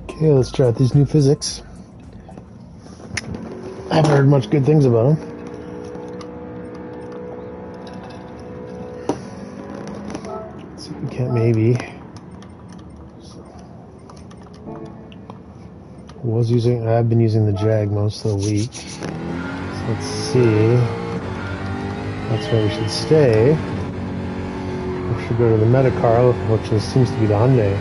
Okay, let's try out these new physics. I haven't heard much good things about them. Let's see if we can't maybe. I've been using the Jag most of the week. So let's see. That's where we should stay. We should go to the Metacar, which seems to be the Hyundai.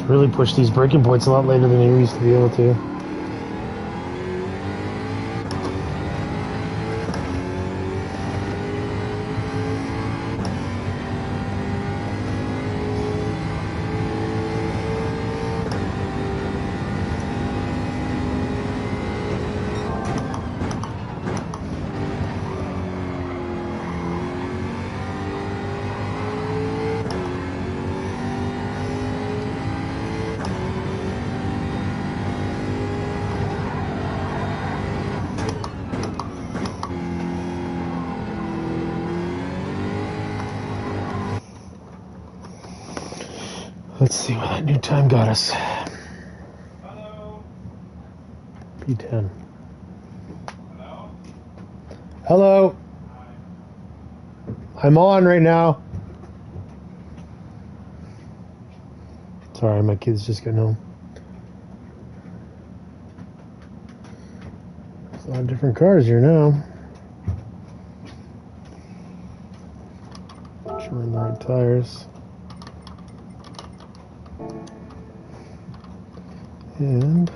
Really push these breaking points a lot later than you used to be able to. Let's see what that new time got us. Hello. P10. Hello. I'm on right now. Sorry, my kid's just getting home. There's a lot of different cars here now. Showing the right tires. And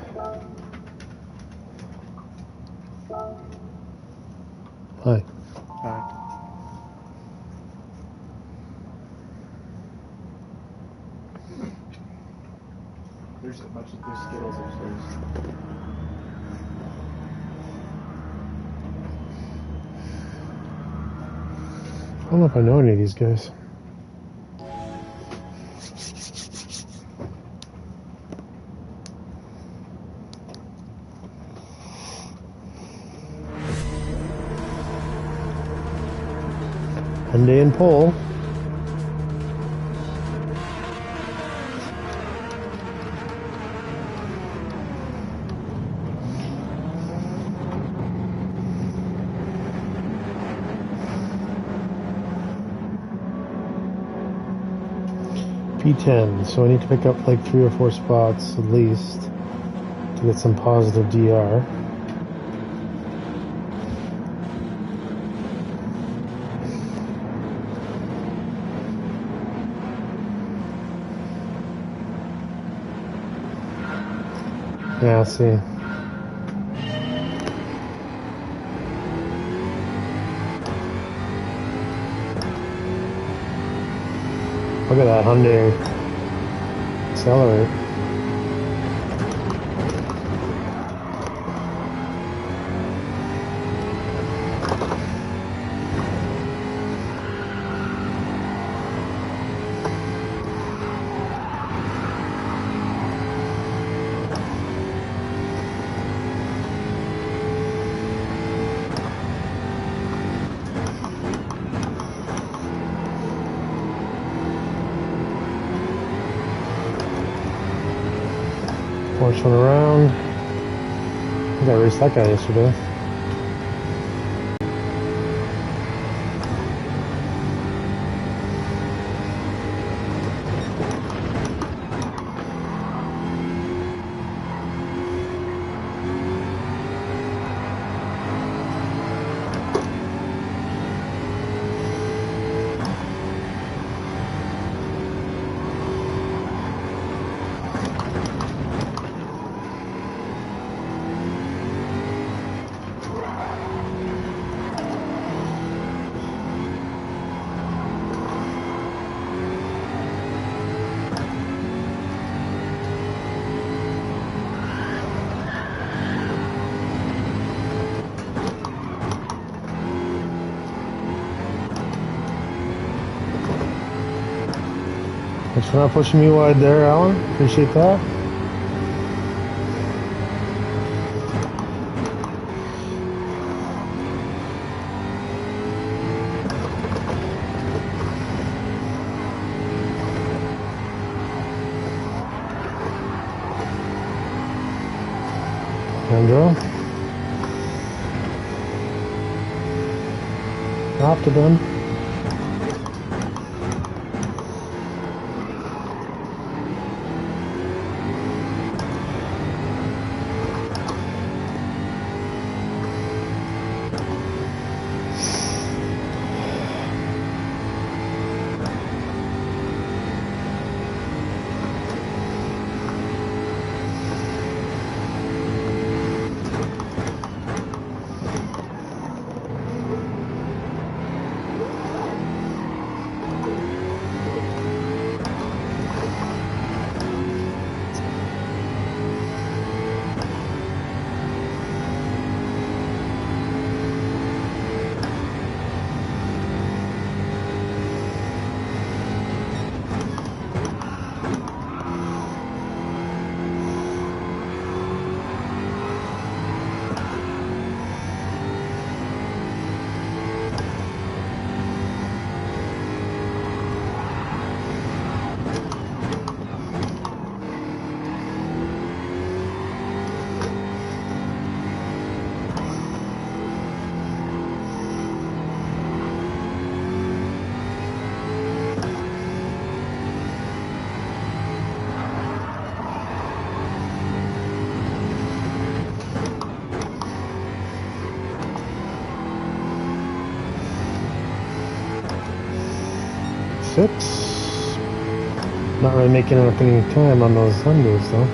Hi. Hi. There's Skittles upstairs. I don't know if I know any of these guys. Hyundai and Pole. P10, so I need to pick up like 3 or 4 spots at least to get some positive DR. Yeah, see. Look at that Hyundai accelerate. First one around. I think I raced that guy yesterday. Thanks for not pushing me wide there, Alan. Appreciate that. Andrew. After them. Six. Not really making up any time on those Sundays though.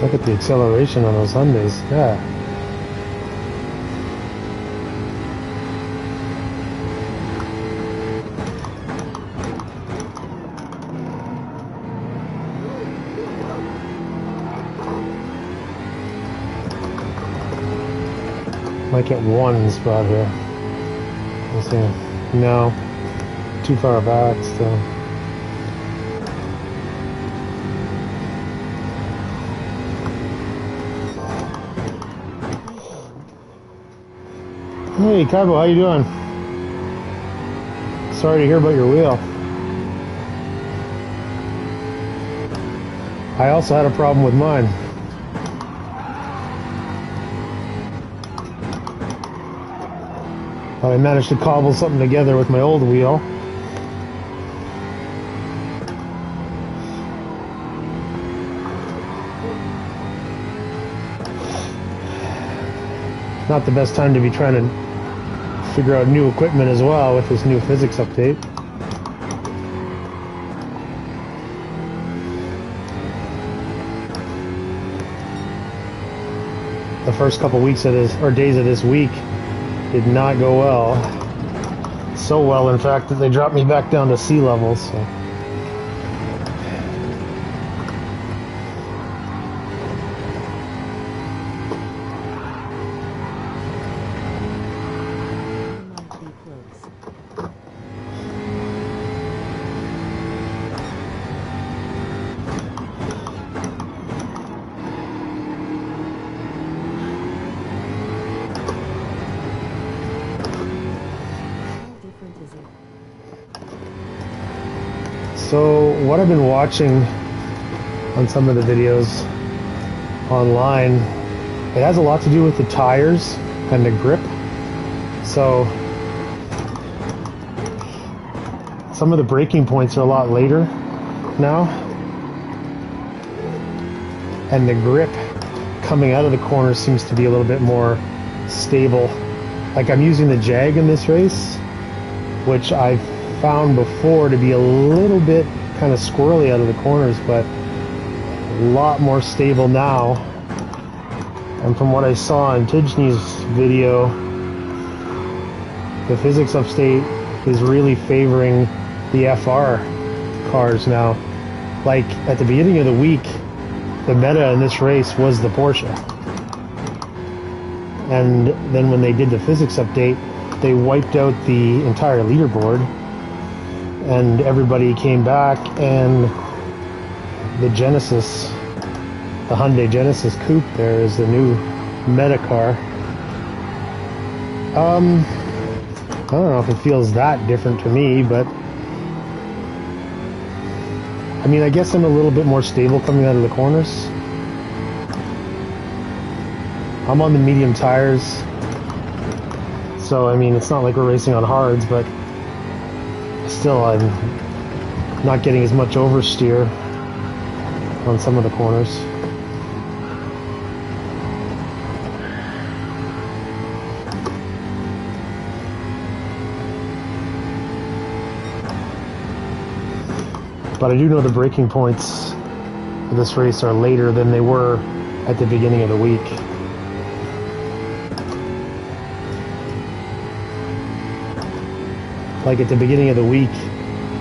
Look at the acceleration on those Hyundais. Yeah. Might get one spot here. Let's see. No. Too far back still. Hey, Kaibo, how you doing? Sorry to hear about your wheel. I also had a problem with mine. I managed to cobble something together with my old wheel. Not the best time to be trying to figure out new equipment as well with this new physics update. The first couple weeks of this, or days of this week, did not go well. So well, in fact, that they dropped me back down to sea level, so. So what I've been watching on some of the videos online, it has a lot to do with the tires and the grip. So some of the braking points are a lot later now, and the grip coming out of the corner seems to be a little bit more stable. Like, I'm using the Jag in this race, which I've found before to be a little bit kind of squirrely out of the corners, but a lot more stable now. And from what I saw in Tidgny's video, the physics update is really favoring the FR cars now. Like, at the beginning of the week, the meta in this race was the Porsche. And then when they did the physics update, they wiped out the entire leaderboard, and everybody came back, and the Genesis, the Hyundai Genesis Coupe there is the new meta car. I don't know if it feels that different to me, but I mean, I guess I'm a little bit more stable coming out of the corners. I'm on the medium tires, so I mean, it's not like we're racing on hards, but still, I'm not getting as much oversteer on some of the corners. But I do know the braking points for this race are later than they were at the beginning of the week. Like, at the beginning of the week,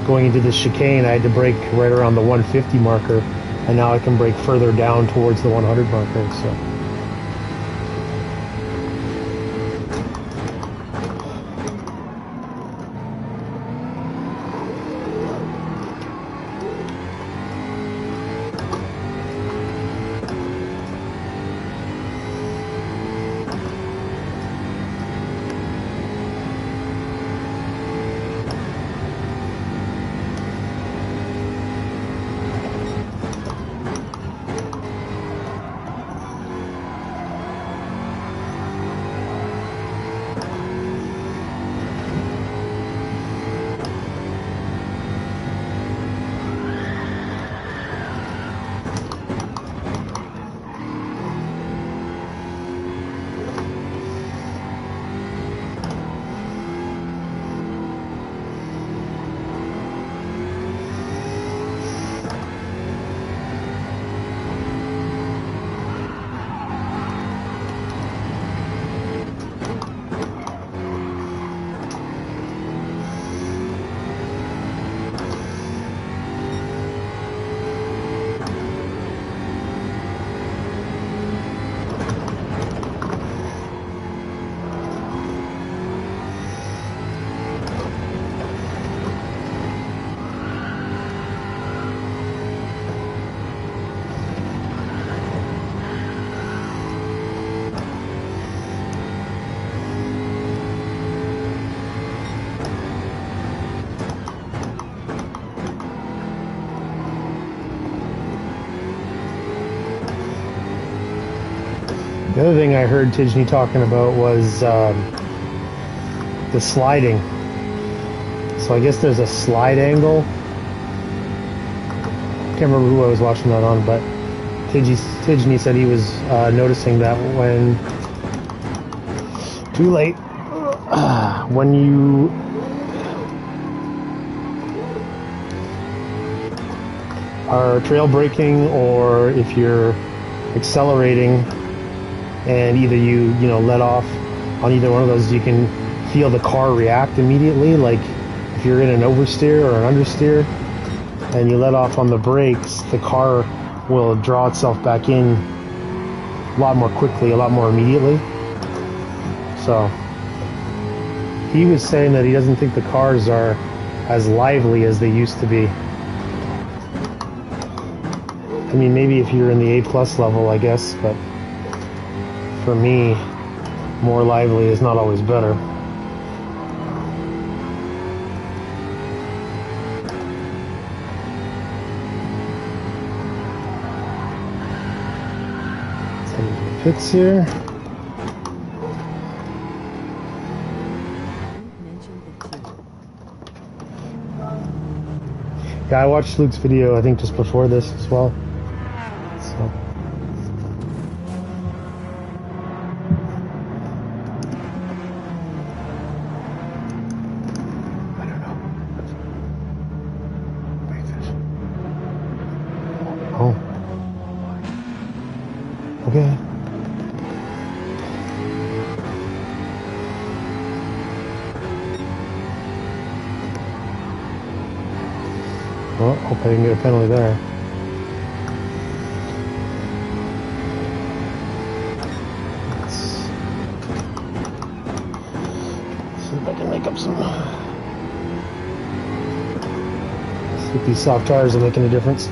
going into the chicane, I had to brake right around the 150 marker, and now I can brake further down towards the 100 marker, so. The other thing I heard Tijni talking about was the sliding. So I guess there's a slide angle. Can't remember who I was watching that on, but Tijni said he was noticing that when too late when you are trail braking or if you're accelerating and either you let off on either one of those, you can feel the car react immediately. Like if you're in an oversteer or an understeer and you let off on the brakes, the car will draw itself back in a lot more quickly, a lot more immediately. So he was saying that he doesn't think the cars are as lively as they used to be. I mean, maybe if you're in the A+ level, I guess, but for me, more lively is not always better. Pits here. Yeah, I watched Luke's video, I think, just before this as well. So. I don't know. Oh. Okay. Well, hope I didn't get a penalty there. Let's see if I can make up some. See if these soft tires are making a difference.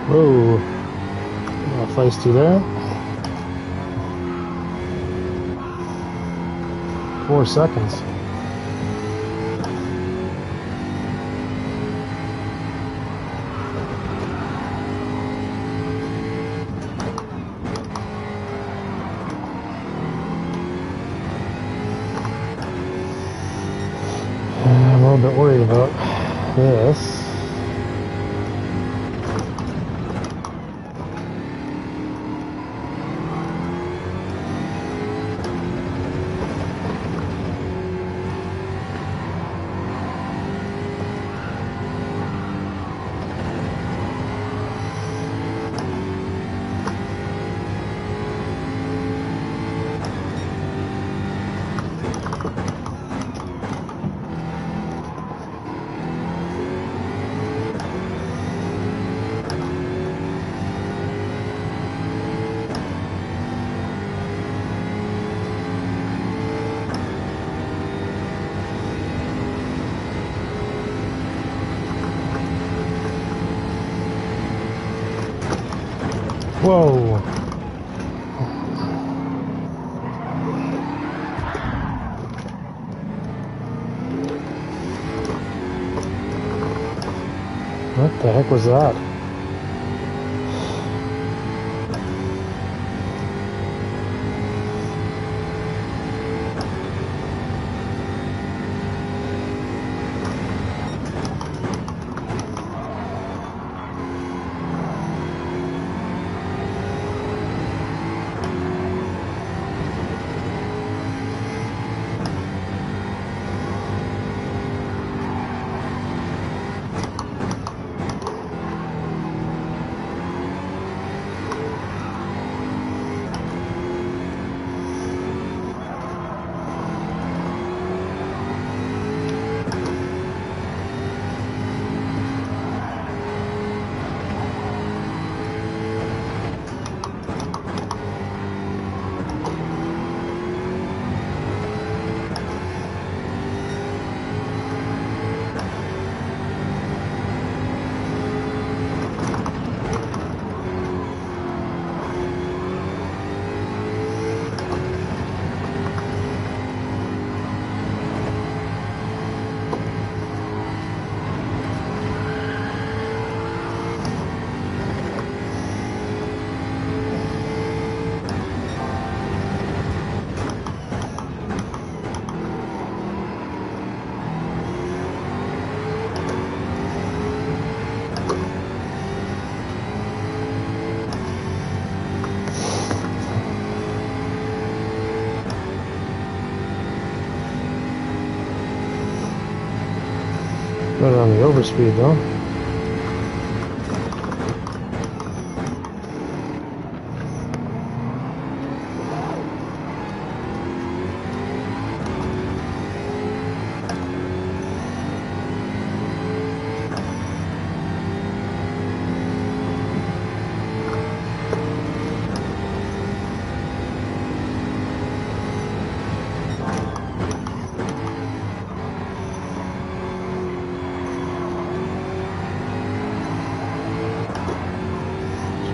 Whoa, feisty there. 4 seconds. I'm a little bit worried about this. Whoa. What the heck was that? Better on the overspeed though.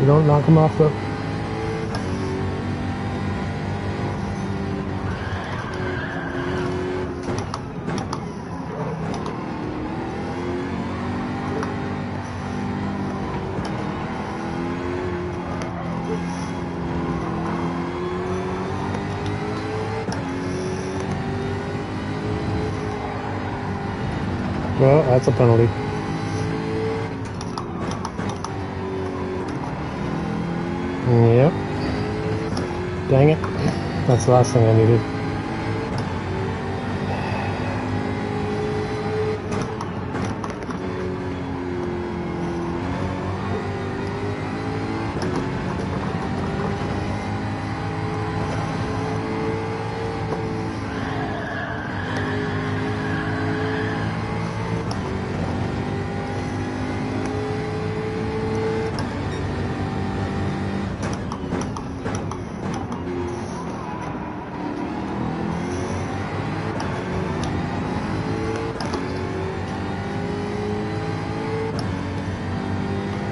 You don't knock them off though. Well, that's a penalty. Yep. Dang it. That's the last thing I needed.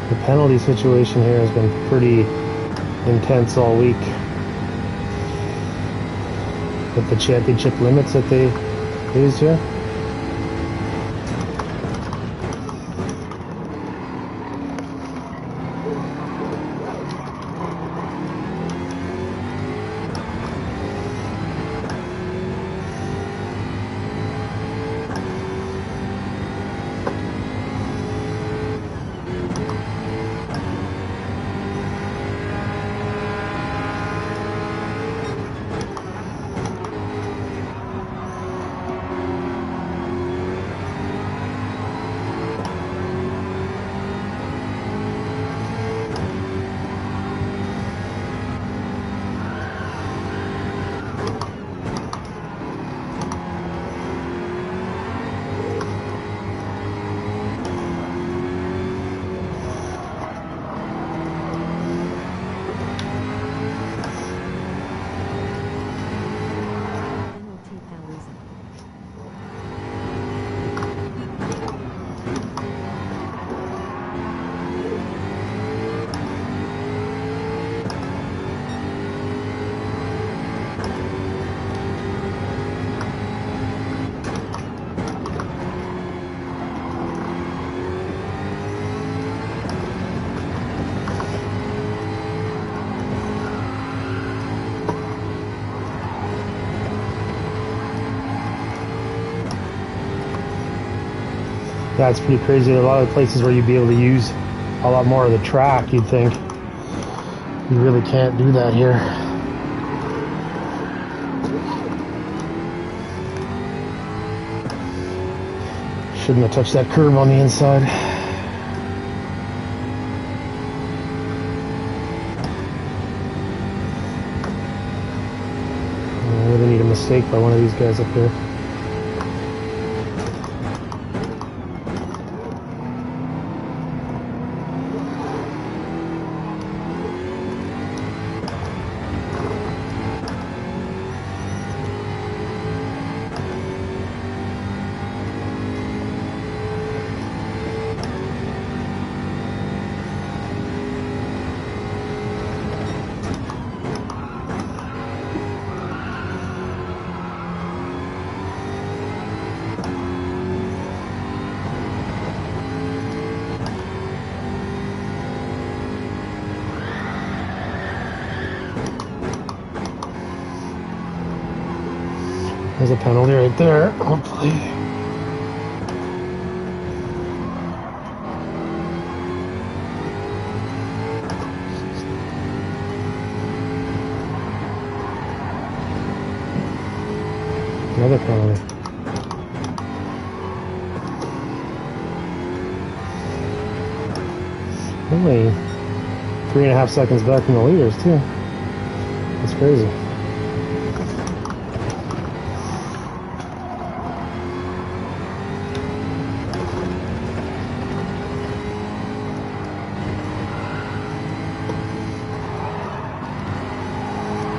The penalty situation here has been pretty intense all week. With the championship limits that they use here. Yeah, it's pretty crazy. A lot of places where you'd be able to use a lot more of the track, you'd think. You really can't do that here. Shouldn't have touched that curve on the inside. I really need a mistake by one of these guys up here. There's a penalty right there, hopefully. Another penalty. only 3.5 seconds back from the leaders, too. That's crazy.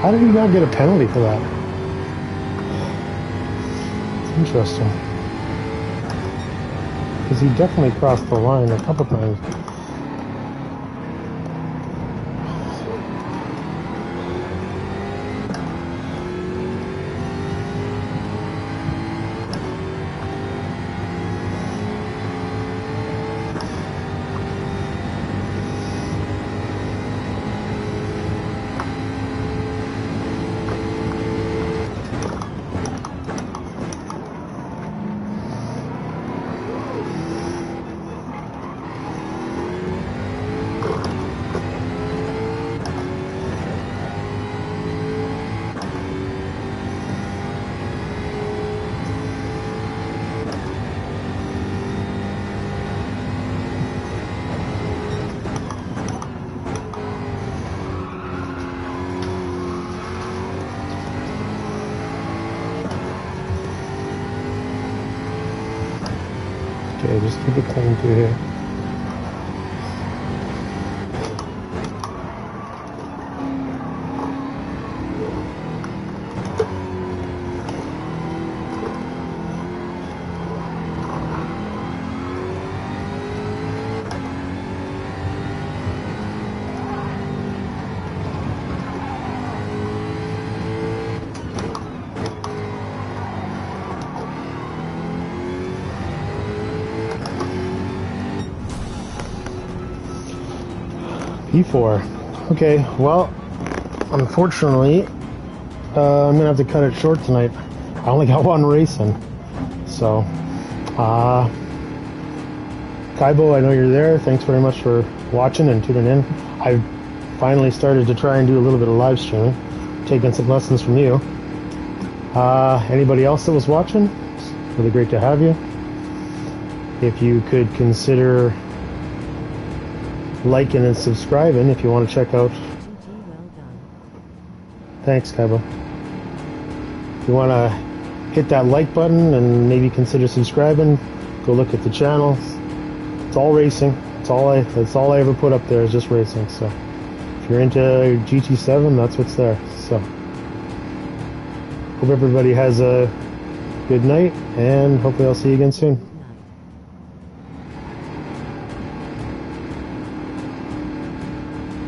How did he not get a penalty for that? It's interesting. Because he definitely crossed the line a couple times. Okay, just keep it clean through here. P4. Okay, well, unfortunately, I'm gonna have to cut it short tonight. I only got one race in. So, Kaibo, I know you're there. Thanks very much for watching and tuning in. I've finally started to try and do a little bit of live streaming, taking some lessons from you. Anybody else that was watching, it's really great to have you. If you could consider liking and subscribing if you want to check out. Thanks, Kaibo. If you want to hit that like button and maybe consider subscribing, go look at the channel. It's all racing. That's all I ever put up there is just racing. So if you're into GT7, that's what's there. So hope everybody has a good night, and hopefully I'll see you again soon.